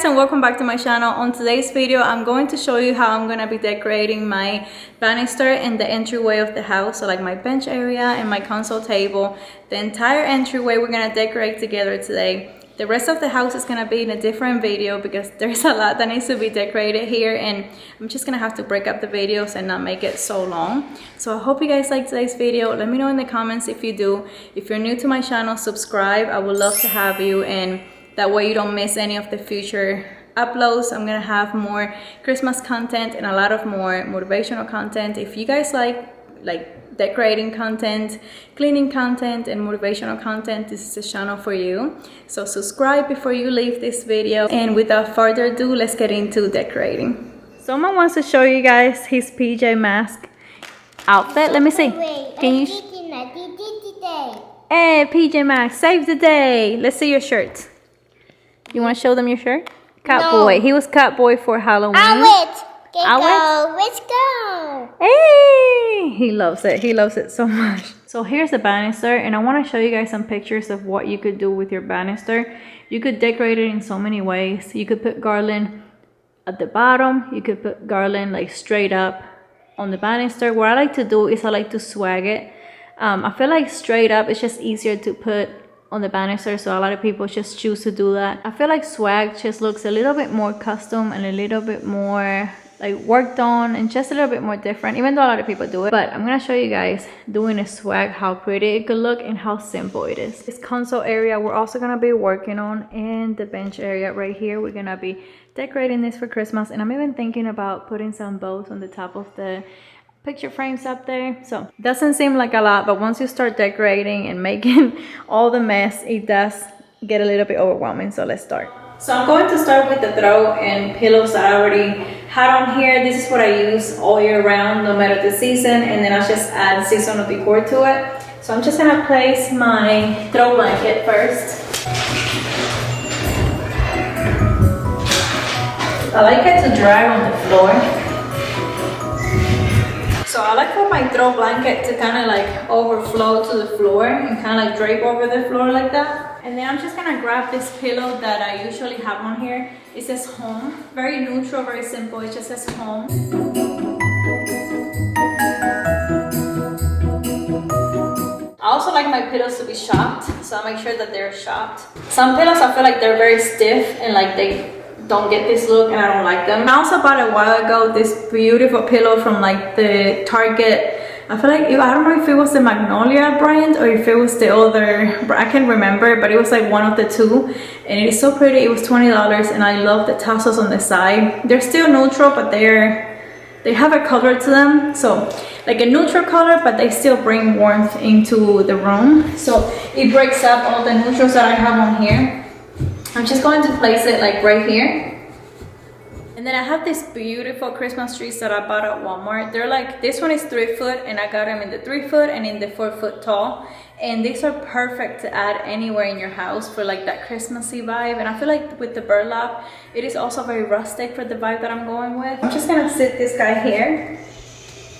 guys, and welcome back to my channel. On today's video I'm going to show you how I'm going to be decorating my banister in the entryway of the house. So like my bench area and my console table, the entire entryway we're going to decorate together today. The rest of the house is going to be in a different video because there's a lot that needs to be decorated here, and I'm just going to have to break up the videos and not make it so long. So I hope you guys like today's video. Let me know in the comments if you do. If you're new to my channel, subscribe. I would love to have you, and that way you don't miss any of the future uploads. I'm going to have more Christmas content and a lot of more motivational content. If you guys like decorating content, cleaning content, and motivational content, this is the channel for you. So subscribe before you leave this video, and without further ado, let's get into decorating. Someone wants to show you guys his PJ mask outfit. Let me see. Can you? Hey, PJ Masks, save the day. Let's see your shirt. You want to show them your shirt? Catboy. He was Catboy for Halloween. Let's go. Hey, he loves it. He loves it so much. So here's the banister, and I want to show you guys some pictures of what you could do with your banister. You could decorate it in so many ways. You could put garland at the bottom. You could put garland like straight up on the banister. What I like to do is I like to swag it. I feel like straight up it's just easier to put on the banister, so a lot of people just choose to do that. I feel like swag just looks a little bit more custom and a little bit more like worked on and just a little bit more different, even though a lot of people do it. But I'm gonna show you guys doing a swag, how pretty it could look and how simple it is. This console area we're also gonna be working on, and the bench area right here we're gonna be decorating this for Christmas. And I'm even thinking about putting some bows on the top of the picture frames up there. So it doesn't seem like a lot, but once you start decorating and making all the mess, it does get a little bit overwhelming. So let's start. So I'm going to start with the throw and pillows that I already had on here. This is what I use all year round, no matter the season, and then I'll just add seasonal decor to it. So I'm just gonna place my throw blanket first. I like it to dry on the floor. So I like for my throw blanket to kind of like overflow to the floor and kind of like drape over the floor like that. And then I'm just gonna grab this pillow that I usually have on here. It says home. Very neutral, very simple. It just says home. I also like my pillows to be shopped, so I make sure that they're shopped. Some pillows I feel like they're very stiff and like they don't get this look, and I don't like them. I also bought a while ago this beautiful pillow from like the Target. I feel like, I don't know if it was the Magnolia brand or if it was the other, I can't remember, but it was like one of the two, and it is so pretty. It was $20, and I love the tassels on the side. They're still neutral, but they have a color to them, so like a neutral color, but they still bring warmth into the room. So it breaks up all the neutrals that I have on here. I'm just going to place it like right here. And then I have these beautiful Christmas trees that I bought at Walmart. They're like, this one is 3 foot, and I got them in the 3 foot and in the 4 foot tall. And these are perfect to add anywhere in your house for like that Christmassy vibe. And I feel like with the burlap, it is also very rustic for the vibe that I'm going with. I'm just gonna sit this guy here.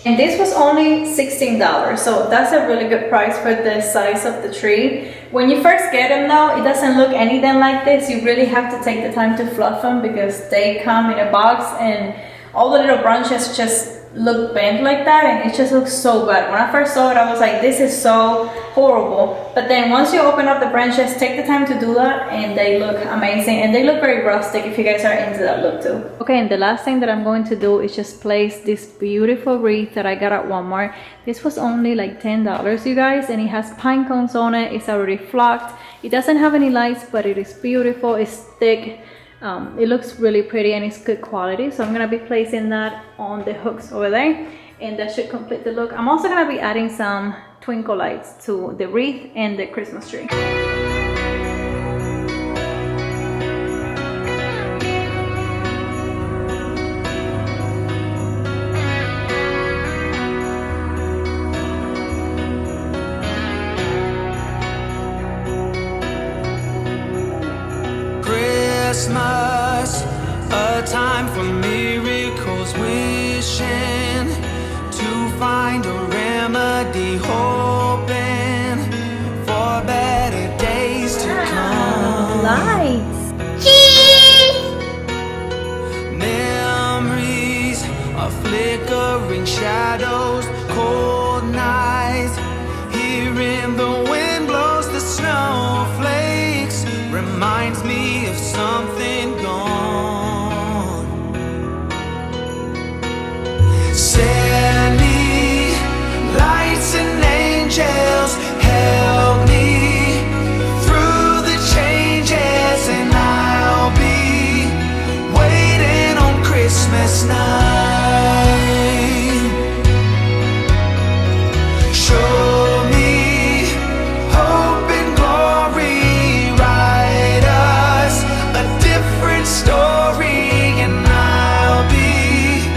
And this was only $16, so that's a really good price for the size of the tree. When you first get them though, it doesn't look anything like this. You really have to take the time to fluff them because they come in a box and all the little branches just look bent like that, and it just looks so bad. When I first saw it, I was like, this is so horrible. But then once you open up the branches, take the time to do that, and they look amazing, and they look very rustic if you guys are into that look too. Okay, and the last thing that I'm going to do is just place this beautiful wreath that I got at Walmart. This was only like $10, you guys, and it has pine cones on it. It's already flocked. It doesn't have any lights, but it is beautiful. It's thick. It looks really pretty, and it's good quality. So I'm gonna be placing that on the hooks over there, and that should complete the look. I'm also gonna be adding some twinkle lights to the wreath and the Christmas tree. Christmas, a time for miracles, wishing to find a remedy, hoping for better days to come. Lights. Cheese! flickering shadows, cold nights. Hearing the wind blows the snowflakes reminds me of something gone. Send me lights and angels, help me through the changes, and I'll be waiting on Christmas night. Show me hope and glory, write us a different story, and I'll be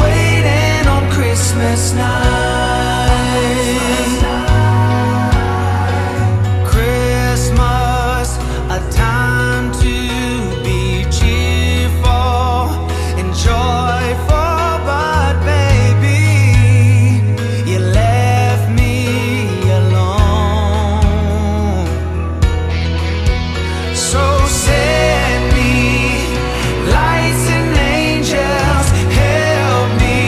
waiting on Christmas night. Christmas, a time to be cheerful and joyful, but baby, you left me alone. So send me lights and angels, help me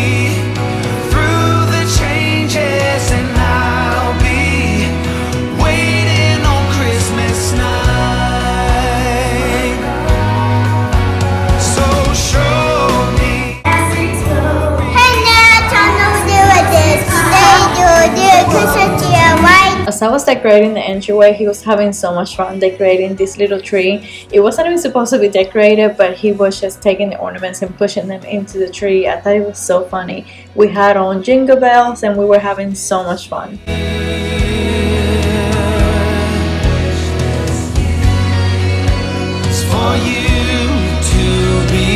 through the changes, and I'll be waiting on Christmas night. So show me. As I was decorating the entryway, he was having so much fun decorating this little tree. It wasn't even supposed to be decorated, but he was just taking the ornaments and pushing them into the tree. I thought it was so funny. We had on jingle bells and we were having so much fun. It's for you to be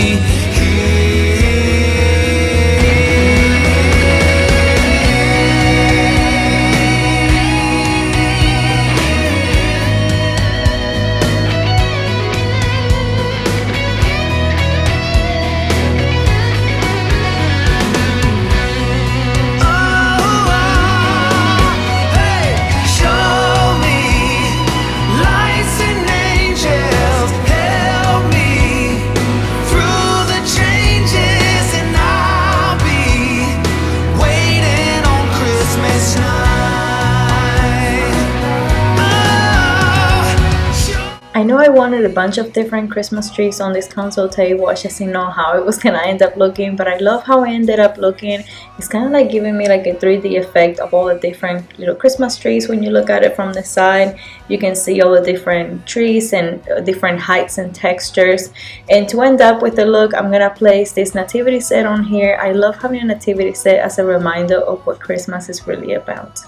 I know I wanted a bunch of different Christmas trees on this console table. I just didn't know how it was gonna end up looking, but I love how it ended up looking. It's kind of like giving me like a 3D effect of all the different little Christmas trees. When you look at it from the side, you can see all the different trees and different heights and textures. And to end up with the look, I'm gonna place this nativity set on here. I love having a nativity set as a reminder of what Christmas is really about.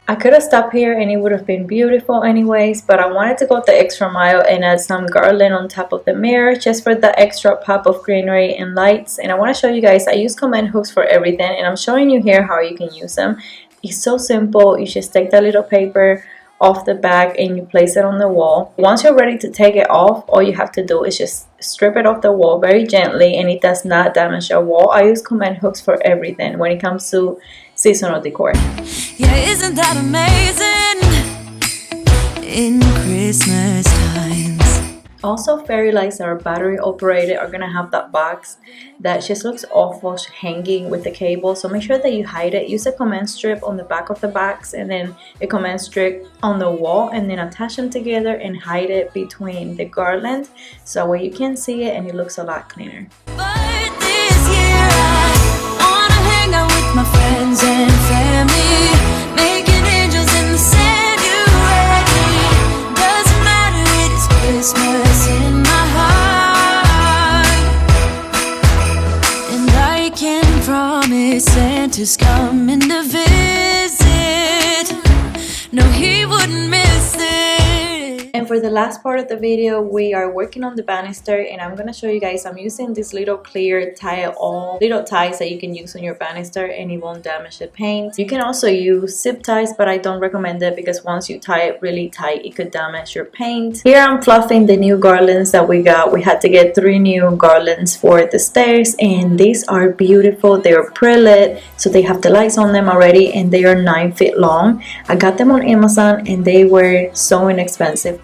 I could have stopped here and it would have been beautiful anyways, but I wanted to go the extra mile and add some garland on top of the mirror just for the extra pop of greenery and lights. And I want to show you guys, I use command hooks for everything, and I'm showing you here how you can use them. It's so simple. You just take the little paper off the back and you place it on the wall. Once you're ready to take it off, all you have to do is just strip it off the wall very gently, and it does not damage your wall. I use command hooks for everything when it comes to seasonal decor. Yeah, isn't that amazing in Christmas times? Also, fairy lights that are battery operated are gonna have that box that just looks awful hanging with the cable, so make sure that you hide it. Use a command strip on the back of the box and then a command strip on the wall, and then attach them together and hide it between the garland so where you can see it and it looks a lot cleaner. But this year I wanna hang out with my friends and family, making angels in the sanctuary. Doesn't matter, it is Christmas in my heart, and I can promise Santa's coming to visit. No, he wouldn't miss it. And for the last part of the video, we are working on the banister, and I'm gonna show you guys. I'm using this little clear tie-all little ties that you can use on your banister and it won't damage the paint. You can also use zip ties, but I don't recommend it because once you tie it really tight, it could damage your paint. Here I'm fluffing the new garlands that we got. We had to get 3 new garlands for the stairs, and these are beautiful. They're pre-lit, so they have the lights on them already, and they are 9 feet long. I got them on Amazon and they were so inexpensive.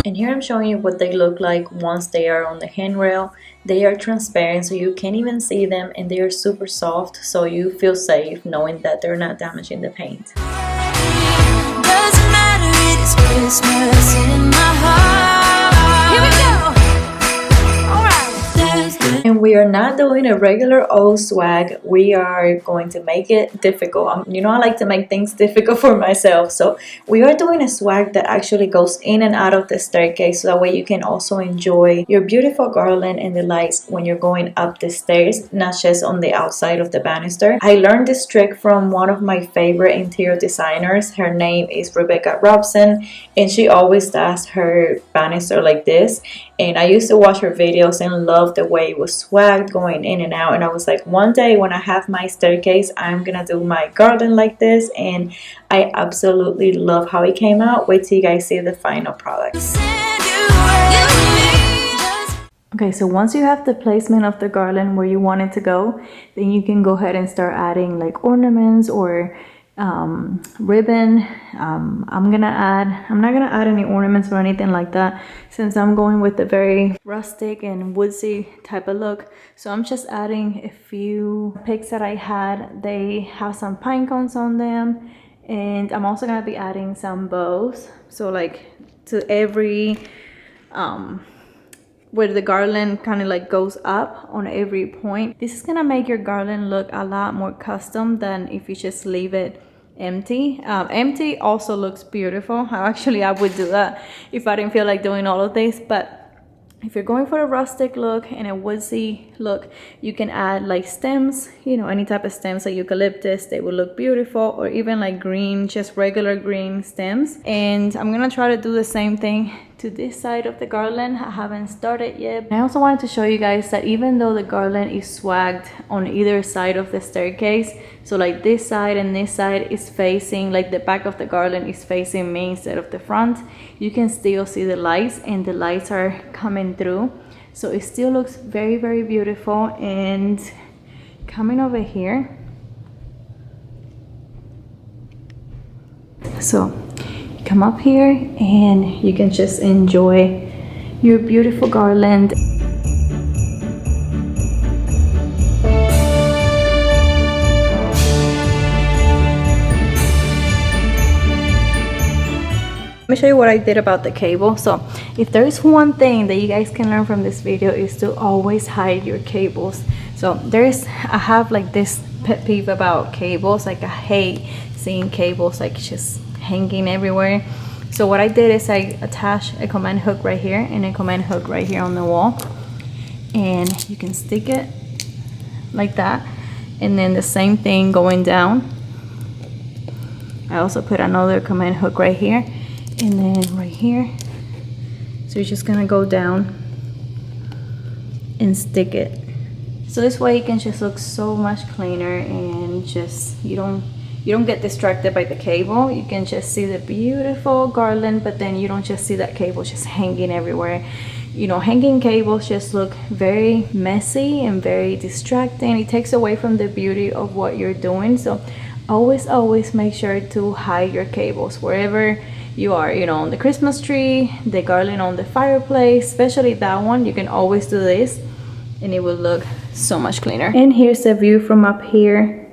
And here I'm showing you what they look like once they are on the handrail. They are transparent, so you can't even see them, and they are super soft, so you feel safe knowing that they're not damaging the paint. Doesn't matter, it is Christmas in my heart. Here we go. All right. And we are not doing a regular old swag. We are going to make it difficult. You know, I like to make things difficult for myself. So we are doing a swag that actually goes in and out of the staircase, so that way you can also enjoy your beautiful garland and the lights when you're going up the stairs, not just on the outside of the banister. I learned this trick from one of my favorite interior designers. Her name is Rebecca Robson, and she always does her banister like this. And I used to watch her videos and love the way it was swagged going in and out. And I was like, one day when I have my staircase, I'm gonna do my garden like this. And I absolutely love how it came out. Wait till you guys see the final product. Okay, so once you have the placement of the garland where you want it to go, then you can go ahead and start adding like ornaments or ribbon. I'm not gonna add any ornaments or anything like that, since I'm going with a very rustic and woodsy type of look. So I'm just adding a few picks that I had. They have some pine cones on them, and I'm also gonna be adding some bows, so like to every where the garland kind of like goes up on every point. This is gonna make your garland look a lot more custom than if you just leave it empty. Empty also looks beautiful. I would do that if I didn't feel like doing all of this, but if you're going for a rustic look and a woodsy look, you can add like stems, you know, any type of stems, like eucalyptus. They will look beautiful, or even like green, just regular green stems. And I'm gonna try to do the same thing to this side of the garland. I haven't started yet. I also wanted to show you guys that even though the garland is swagged on either side of the staircase, so like this side and this side is facing, like the back of the garland is facing me instead of the front, you can still see the lights, and the lights are coming through, so it still looks very, very beautiful. And coming over here, so come up here and you can just enjoy your beautiful garland. Let me show you what I did about the cable. So if there is one thing that you guys can learn from this video, is to always hide your cables. So I have like this pet peeve about cables. Like I hate seeing cables like just hanging everywhere. So what I did is I attached a command hook right here and a command hook right here on the wall, and you can stick it like that, and then the same thing going down. I also put another command hook right here and then right here. So you're just gonna go down and stick it. So this way it can just look so much cleaner, and just you don't get distracted by the cable. You can just see the beautiful garland, but then you don't just see that cable just hanging everywhere. You know, hanging cables just look very messy and very distracting. It takes away from the beauty of what you're doing. So always make sure to hide your cables wherever you are, you know, on the Christmas tree, the garland on the fireplace, especially that one. You can always do this and it will look so much cleaner. And here's the view from up here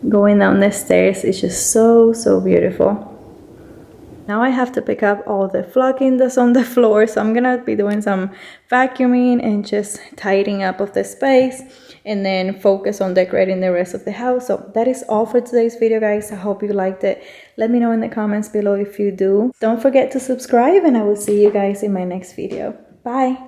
going down the stairs. It's just so beautiful. Now I have to pick up all the flocking that's on the floor, so I'm gonna be doing some vacuuming and just tidying up of the space, and then focus on decorating the rest of the house. So that is all for today's video, guys. I hope you liked it. Let me know in the comments below if you do. Don't forget to subscribe, and I will see you guys in my next video. Bye!